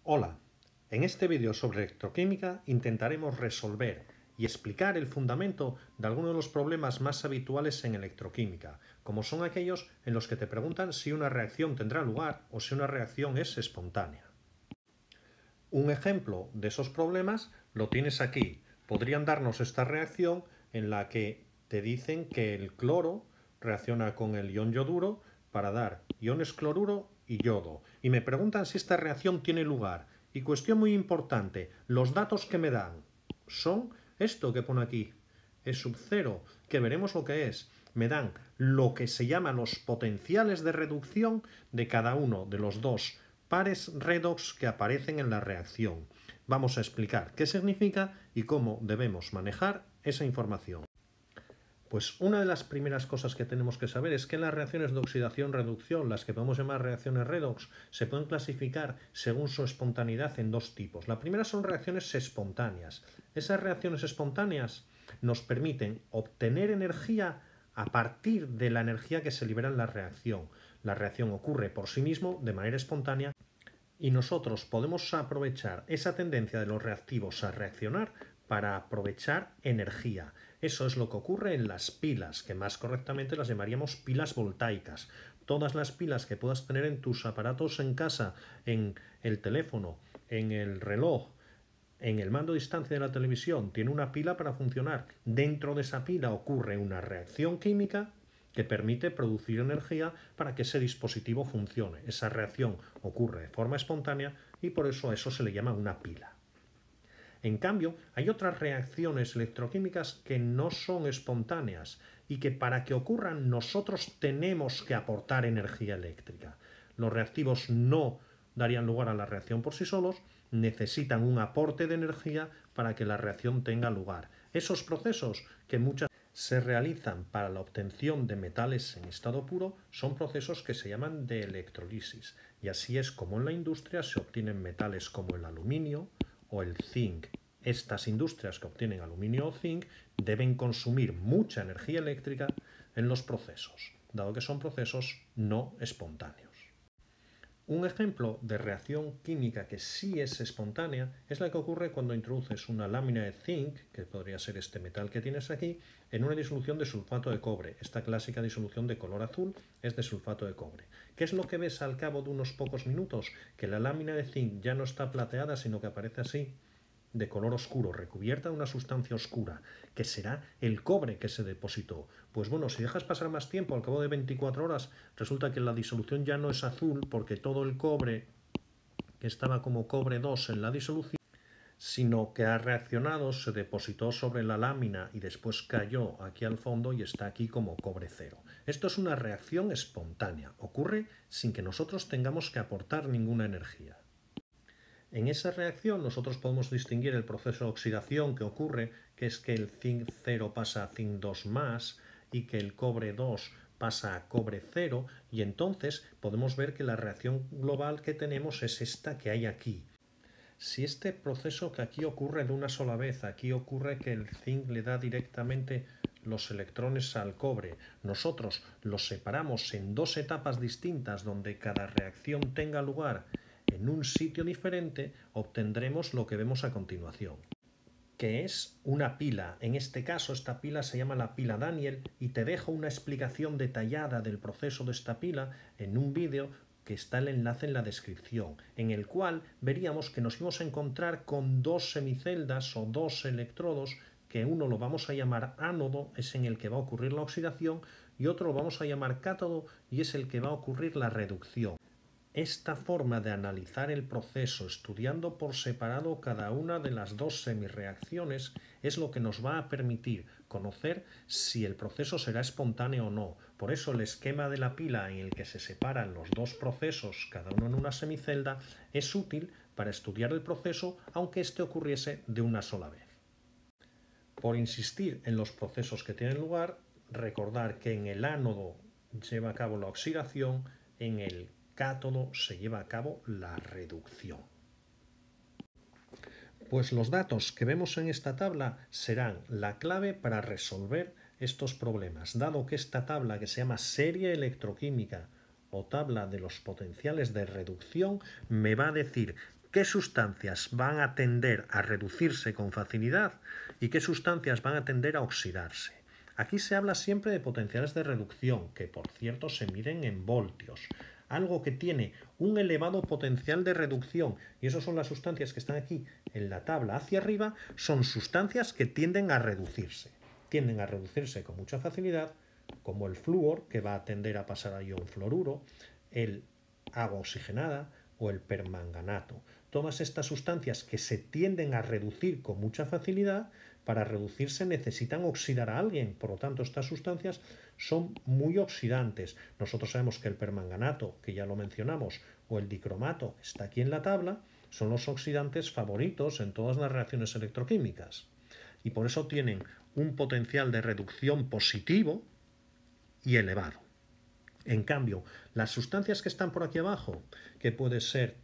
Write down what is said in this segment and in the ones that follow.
Hola, en este vídeo sobre electroquímica intentaremos resolver y explicar el fundamento de algunos de los problemas más habituales en electroquímica, como son aquellos en los que te preguntan si una reacción tendrá lugar o si una reacción es espontánea. Un ejemplo de esos problemas lo tienes aquí. Podrían darnos esta reacción en la que te dicen que el cloro reacciona con el ion yoduro para dar iones cloruro y yodo. Y me preguntan si esta reacción tiene lugar. Y cuestión muy importante, los datos que me dan son esto que pone aquí, E sub 0, que veremos lo que es. Me dan lo que se llaman los potenciales de reducción de cada uno de los dos pares redox que aparecen en la reacción. Vamos a explicar qué significa y cómo debemos manejar esa información. Pues una de las primeras cosas que tenemos que saber es que las reacciones de oxidación-reducción, las que podemos llamar reacciones redox, se pueden clasificar según su espontaneidad en dos tipos. La primera son reacciones espontáneas. Esas reacciones espontáneas nos permiten obtener energía a partir de la energía que se libera en la reacción. La reacción ocurre por sí mismo de manera espontánea y nosotros podemos aprovechar esa tendencia de los reactivos a reaccionar para aprovechar energía. Eso es lo que ocurre en las pilas, que más correctamente las llamaríamos pilas voltaicas. Todas las pilas que puedas tener en tus aparatos en casa, en el teléfono, en el reloj, en el mando a distancia de la televisión, tiene una pila para funcionar. Dentro de esa pila ocurre una reacción química que permite producir energía para que ese dispositivo funcione. Esa reacción ocurre de forma espontánea y por eso a eso se le llama una pila. En cambio, hay otras reacciones electroquímicas que no son espontáneas y que para que ocurran nosotros tenemos que aportar energía eléctrica. Los reactivos no darían lugar a la reacción por sí solos, necesitan un aporte de energía para que la reacción tenga lugar. Esos procesos que muchas se realizan para la obtención de metales en estado puro son procesos que se llaman de electrolisis, y así es como en la industria se obtienen metales como el aluminio o el zinc. Estas industrias que obtienen aluminio o zinc deben consumir mucha energía eléctrica en los procesos, dado que son procesos no espontáneos. Un ejemplo de reacción química que sí es espontánea es la que ocurre cuando introduces una lámina de zinc, que podría ser este metal que tienes aquí, en una disolución de sulfato de cobre. Esta clásica disolución de color azul es de sulfato de cobre. ¿Qué es lo que ves al cabo de unos pocos minutos? Que la lámina de zinc ya no está plateada, sino que aparece así, de color oscuro, recubierta de una sustancia oscura, que será el cobre que se depositó. Pues bueno, si dejas pasar más tiempo, al cabo de 24 horas, resulta que la disolución ya no es azul porque todo el cobre que estaba como cobre 2 en la disolución, sino que ha reaccionado, se depositó sobre la lámina y después cayó aquí al fondo y está aquí como cobre 0. Esto es una reacción espontánea, ocurre sin que nosotros tengamos que aportar ninguna energía. En esa reacción nosotros podemos distinguir el proceso de oxidación que ocurre, que es que el zinc 0 pasa a zinc 2 más y que el cobre 2 pasa a cobre 0, y entonces podemos ver que la reacción global que tenemos es esta que hay aquí. Si este proceso que aquí ocurre de una sola vez, aquí ocurre que el zinc le da directamente los electrones al cobre, nosotros los separamos en dos etapas distintas donde cada reacción tenga lugar en un sitio diferente, obtendremos lo que vemos a continuación, que es una pila. En este caso, esta pila se llama la pila Daniel y te dejo una explicación detallada del proceso de esta pila en un vídeo que está el enlace en la descripción, en el cual veríamos que nos íbamos a encontrar con dos semiceldas o dos electrodos, que uno lo vamos a llamar ánodo, es en el que va a ocurrir la oxidación, y otro lo vamos a llamar cátodo, y es el que va a ocurrir la reducción. Esta forma de analizar el proceso estudiando por separado cada una de las dos semirreacciones es lo que nos va a permitir conocer si el proceso será espontáneo o no. Por eso el esquema de la pila en el que se separan los dos procesos, cada uno en una semicelda, es útil para estudiar el proceso aunque éste ocurriese de una sola vez. Por insistir en los procesos que tienen lugar, recordar que en el ánodo lleva a cabo la oxidación, en el cátodo se lleva a cabo la reducción. Pues los datos que vemos en esta tabla serán la clave para resolver estos problemas, dado que esta tabla, que se llama serie electroquímica o tabla de los potenciales de reducción, me va a decir qué sustancias van a tender a reducirse con facilidad y qué sustancias van a tender a oxidarse. Aquí se habla siempre de potenciales de reducción, que por cierto se miden en voltios. Algo que tiene un elevado potencial de reducción, y esas son las sustancias que están aquí en la tabla hacia arriba, son sustancias que tienden a reducirse. Tienden a reducirse con mucha facilidad, como el flúor, que va a tender a pasar a ion fluoruro, el agua oxigenada o el permanganato. Todas estas sustancias que se tienden a reducir con mucha facilidad, para reducirse necesitan oxidar a alguien. Por lo tanto, estas sustancias son muy oxidantes. Nosotros sabemos que el permanganato, que ya lo mencionamos, o el dicromato, que está aquí en la tabla, son los oxidantes favoritos en todas las reacciones electroquímicas. Y por eso tienen un potencial de reducción positivo y elevado. En cambio, las sustancias que están por aquí abajo, que puede ser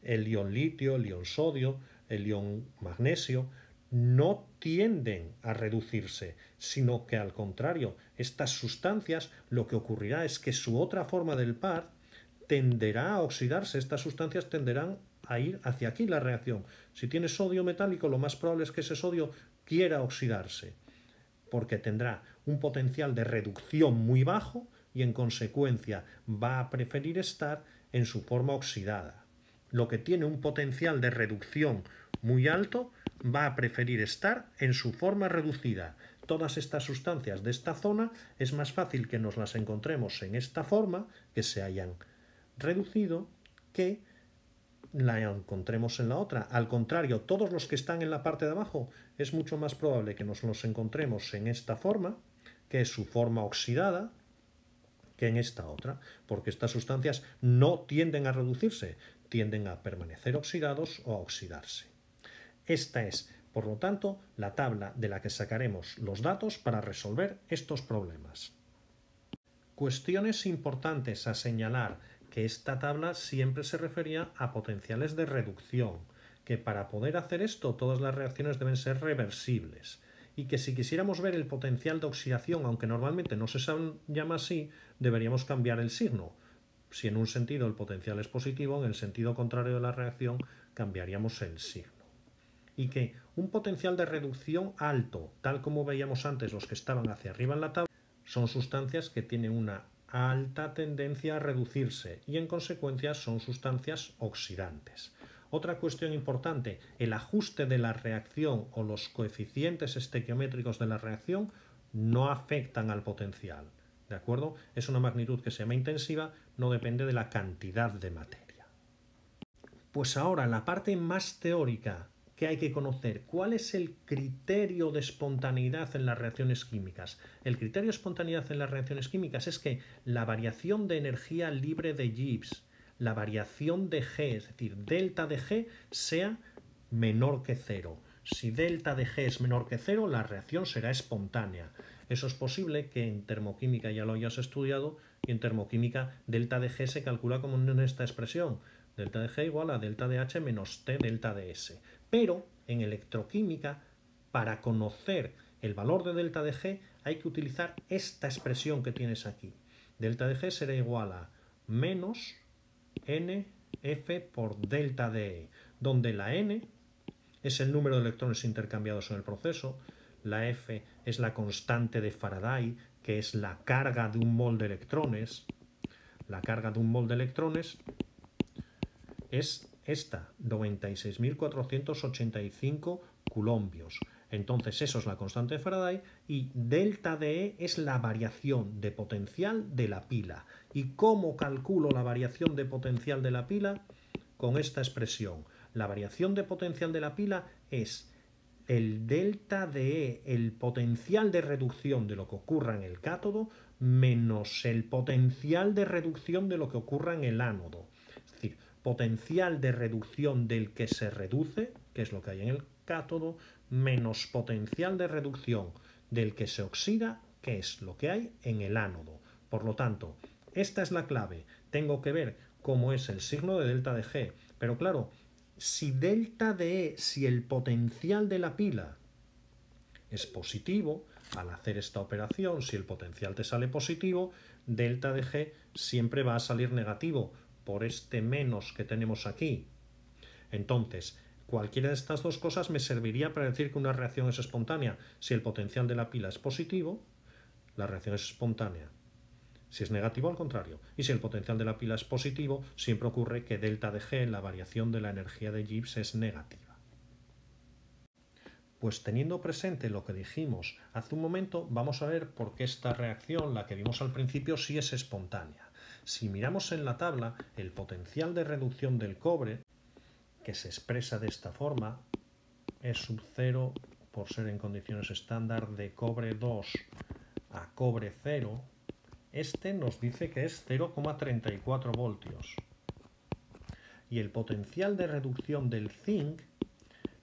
el ion litio, el ion sodio, el ion magnesio, no tienden a reducirse, sino que al contrario, estas sustancias lo que ocurrirá es que su otra forma del par tenderá a oxidarse. Estas sustancias tenderán a ir hacia aquí la reacción. Si tiene sodio metálico, lo más probable es que ese sodio quiera oxidarse, porque tendrá un potencial de reducción muy bajo y en consecuencia va a preferir estar en su forma oxidada. Lo que tiene un potencial de reducción muy alto va a preferir estar en su forma reducida. Todas estas sustancias de esta zona es más fácil que nos las encontremos en esta forma, que se hayan reducido, que la encontremos en la otra. Al contrario, todos los que están en la parte de abajo es mucho más probable que nos los encontremos en esta forma, que es su forma oxidada, que en esta otra, porque estas sustancias no tienden a reducirse, tienden a permanecer oxidados o a oxidarse. Esta es, por lo tanto, la tabla de la que sacaremos los datos para resolver estos problemas. Cuestiones importantes a señalar: que esta tabla siempre se refería a potenciales de reducción, que para poder hacer esto todas las reacciones deben ser reversibles, y que si quisiéramos ver el potencial de oxidación, aunque normalmente no se llama así, deberíamos cambiar el signo. Si en un sentido el potencial es positivo, en el sentido contrario de la reacción cambiaríamos el signo. Y que un potencial de reducción alto, tal como veíamos antes los que estaban hacia arriba en la tabla, son sustancias que tienen una alta tendencia a reducirse y en consecuencia son sustancias oxidantes. Otra cuestión importante: el ajuste de la reacción o los coeficientes estequiométricos de la reacción no afectan al potencial. ¿De acuerdo? Es una magnitud que se llama intensiva, no depende de la cantidad de materia. Pues ahora, la parte más teórica que hay que conocer: ¿cuál es el criterio de espontaneidad en las reacciones químicas? El criterio de espontaneidad en las reacciones químicas es que la variación de energía libre de Gibbs, la variación de G, es decir, delta de G, sea menor que cero. Si delta de G es menor que cero, la reacción será espontánea. Eso es posible que en termoquímica ya lo hayas estudiado, y en termoquímica delta de G se calcula como en esta expresión: delta de G igual a delta de H menos T delta de S. Pero en electroquímica, para conocer el valor de delta de G, hay que utilizar esta expresión que tienes aquí. Delta de G será igual a menos NF por delta de E, donde la N es el número de electrones intercambiados en el proceso, la F es la constante de Faraday, que es la carga de un mol de electrones. La carga de un mol de electrones es esta, 96.485 coulombios. Entonces eso es la constante de Faraday, y delta de E es la variación de potencial de la pila. ¿Y cómo calculo la variación de potencial de la pila? Con esta expresión. La variación de potencial de la pila es el delta de E, el potencial de reducción de lo que ocurra en el cátodo, menos el potencial de reducción de lo que ocurra en el ánodo. Es decir, potencial de reducción del que se reduce, que es lo que hay en el cátodo, menos potencial de reducción del que se oxida, que es lo que hay en el ánodo. Por lo tanto, esta es la clave. Tengo que ver cómo es el signo de delta de G. Pero claro, si delta de E, si el potencial de la pila es positivo, al hacer esta operación, si el potencial te sale positivo, delta de G siempre va a salir negativo por este menos que tenemos aquí. Entonces, cualquiera de estas dos cosas me serviría para decir que una reacción es espontánea. Si el potencial de la pila es positivo, la reacción es espontánea. Si es negativo, al contrario. Y si el potencial de la pila es positivo, siempre ocurre que delta de G, la variación de la energía de Gibbs, es negativa. Pues teniendo presente lo que dijimos hace un momento, vamos a ver por qué esta reacción, la que vimos al principio, sí es espontánea. Si miramos en la tabla, el potencial de reducción del cobre, que se expresa de esta forma, es sub 0 por ser en condiciones estándar de cobre 2 a cobre 0. Este nos dice que es 0,34 voltios. Y el potencial de reducción del zinc,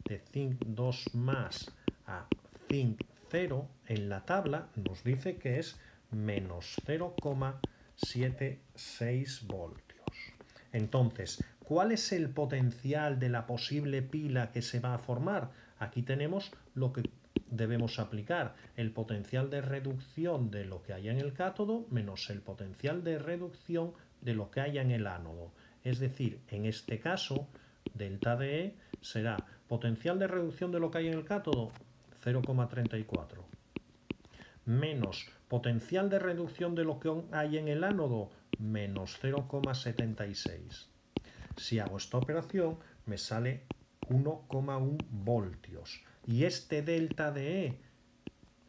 de zinc 2 más a zinc 0, en la tabla nos dice que es menos 0,76 voltios. Entonces, ¿cuál es el potencial de la posible pila que se va a formar? Aquí tenemos lo que debemos aplicar, el potencial de reducción de lo que haya en el cátodo menos el potencial de reducción de lo que haya en el ánodo. Es decir, en este caso, delta de E será potencial de reducción de lo que hay en el cátodo, 0,34, menos potencial de reducción de lo que hay en el ánodo, menos 0,76. Si hago esta operación, me sale 1,1 voltios. Y este delta de E,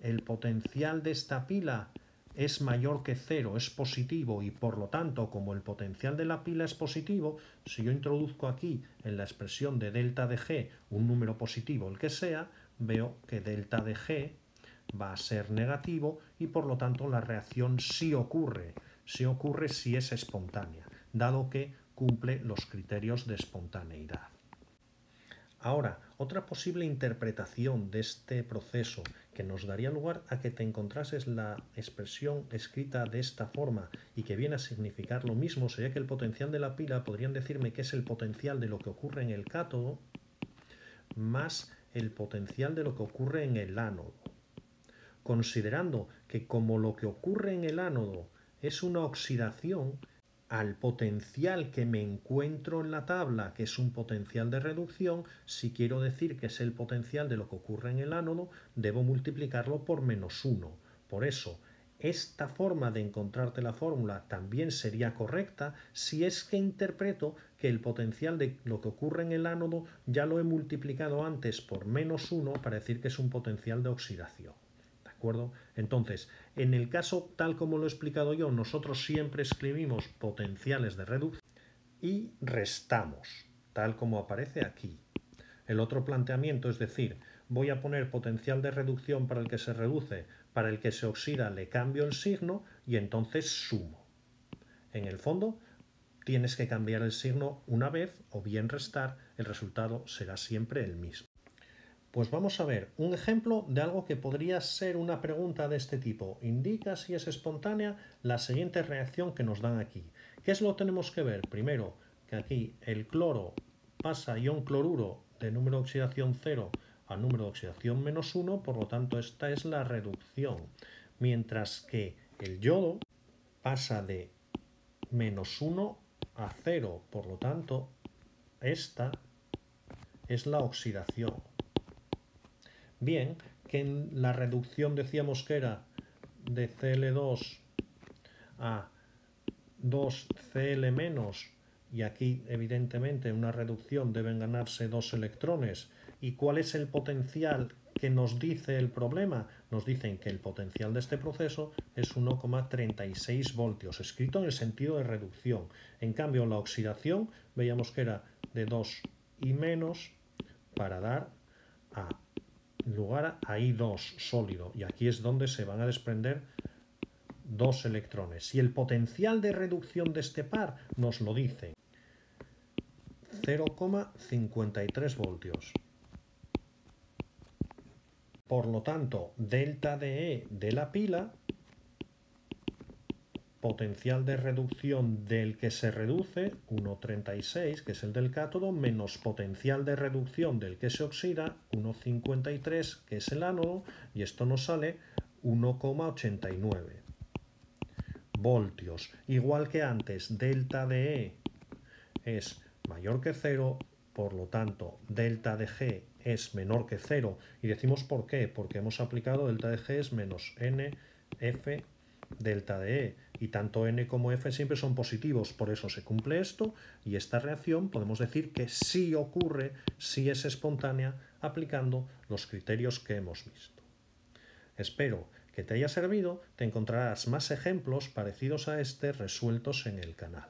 el potencial de esta pila, es mayor que 0, es positivo, y por lo tanto, como el potencial de la pila es positivo, si yo introduzco aquí en la expresión de delta de G un número positivo, el que sea, veo que delta de G va a ser negativo y por lo tanto la reacción sí ocurre si es espontánea, dado que cumple los criterios de espontaneidad. Ahora, otra posible interpretación de este proceso que nos daría lugar a que te encontrases la expresión escrita de esta forma y que viene a significar lo mismo sería que el potencial de la pila podrían decirme que es el potencial de lo que ocurre en el cátodo más el potencial de lo que ocurre en el ánodo. Considerando que como lo que ocurre en el ánodo es una oxidación, al potencial que me encuentro en la tabla, que es un potencial de reducción, si quiero decir que es el potencial de lo que ocurre en el ánodo, debo multiplicarlo por menos 1. Por eso, esta forma de encontrarte la fórmula también sería correcta si es que interpreto que el potencial de lo que ocurre en el ánodo ya lo he multiplicado antes por menos 1 para decir que es un potencial de oxidación. ¿De acuerdo? Entonces, en el caso tal como lo he explicado yo, nosotros siempre escribimos potenciales de reducción y restamos, tal como aparece aquí. El otro planteamiento es decir, voy a poner potencial de reducción para el que se reduce, para el que se oxida le cambio el signo y entonces sumo. En el fondo, tienes que cambiar el signo una vez o bien restar, el resultado será siempre el mismo. Pues vamos a ver un ejemplo de algo que podría ser una pregunta de este tipo. Indica si es espontánea la siguiente reacción que nos dan aquí. ¿Qué es lo que tenemos que ver? Primero, que aquí el cloro pasa a ion cloruro de número de oxidación 0 a número de oxidación menos 1, por lo tanto esta es la reducción. Mientras que el yodo pasa de menos 1 a 0, por lo tanto esta es la oxidación. Bien, que en la reducción decíamos que era de Cl2 a 2Cl- y aquí evidentemente una reducción deben ganarse 2 electrones. ¿Y cuál es el potencial que nos dice el problema? Nos dicen que el potencial de este proceso es 1,36 voltios, escrito en el sentido de reducción. En cambio, la oxidación veíamos que era de 2 y menos para dar a lugar a I2 sólido, y aquí es donde se van a desprender 2 electrones. Y el potencial de reducción de este par nos lo dice 0,53 voltios. Por lo tanto, delta de E de la pila, potencial de reducción del que se reduce, 1,36, que es el del cátodo, menos potencial de reducción del que se oxida, 1,53, que es el ánodo, y esto nos sale 1,89 voltios. Igual que antes, delta de E es mayor que 0, Por lo tanto, delta de G es menor que 0. Y decimos por qué. Porque hemos aplicado delta de G es menos n f delta de E. Y tanto n como f siempre son positivos. Por eso se cumple esto. Y esta reacción podemos decir que sí ocurre, sí es espontánea, aplicando los criterios que hemos visto. Espero que te haya servido. Te encontrarás más ejemplos parecidos a este resueltos en el canal.